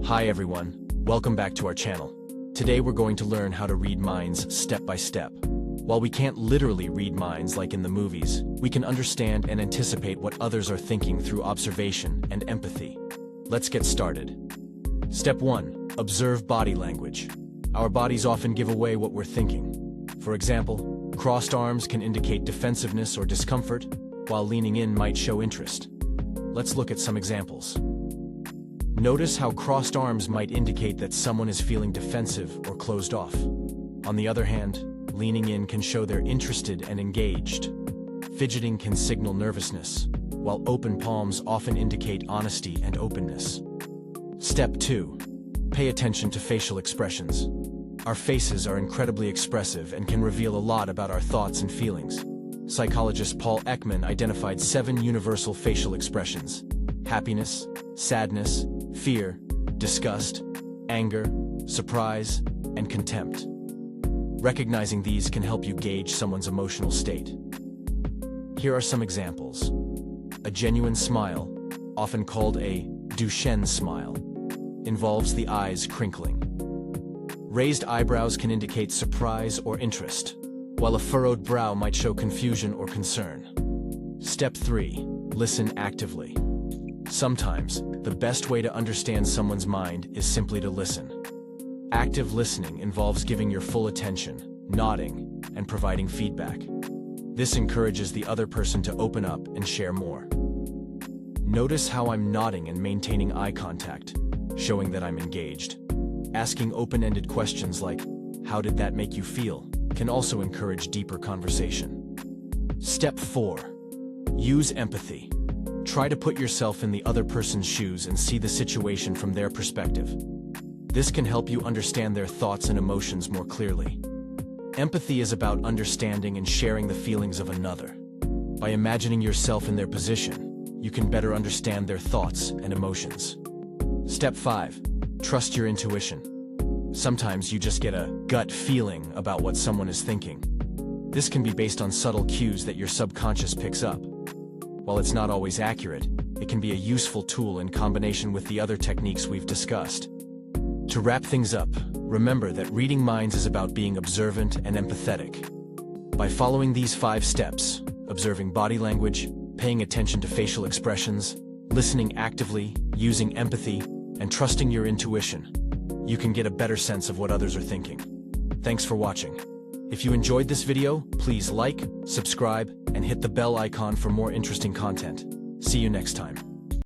Hi everyone, welcome back to our channel. Today we're going to learn how to read minds step by step. While we can't literally read minds like in the movies, we can understand and anticipate what others are thinking through observation and empathy. Let's get started. Step 1. Observe body language. Our bodies often give away what we're thinking. For example, crossed arms can indicate defensiveness or discomfort, while leaning in might show interest. Let's look at some examples. Notice how crossed arms might indicate that someone is feeling defensive or closed off. On the other hand, leaning in can show they're interested and engaged. Fidgeting can signal nervousness, while open palms often indicate honesty and openness. Step 2. Pay attention to facial expressions. Our faces are incredibly expressive and can reveal a lot about our thoughts and feelings. Psychologist Paul Ekman identified 7 universal facial expressions: happiness, sadness, fear, disgust, anger, surprise, and contempt. Recognizing these can help you gauge someone's emotional state. Here are some examples. A genuine smile, often called a Duchenne smile, involves the eyes crinkling. Raised eyebrows can indicate surprise or interest, while a furrowed brow might show confusion or concern. Step 3. Listen actively. Sometimes, the best way to understand someone's mind is simply to listen. Active listening involves giving your full attention, nodding, and providing feedback. This encourages the other person to open up and share more. Notice how I'm nodding and maintaining eye contact, showing that I'm engaged. Asking open-ended questions like, "How did that make you feel?" can also encourage deeper conversation. Step 4. Use empathy. Try to put yourself in the other person's shoes and see the situation from their perspective. This can help you understand their thoughts and emotions more clearly. Empathy is about understanding and sharing the feelings of another. By imagining yourself in their position, you can better understand their thoughts and emotions. Step 5. Trust your intuition. Sometimes you just get a gut feeling about what someone is thinking. This can be based on subtle cues that your subconscious picks up. While it's not always accurate, it can be a useful tool in combination with the other techniques we've discussed. To wrap things up, remember that reading minds is about being observant and empathetic. By following these 5 steps, observing body language, paying attention to facial expressions, listening actively, using empathy, and trusting your intuition, you can get a better sense of what others are thinking. Thanks for watching. If you enjoyed this video, please like, subscribe, and hit the bell icon for more interesting content. See you next time.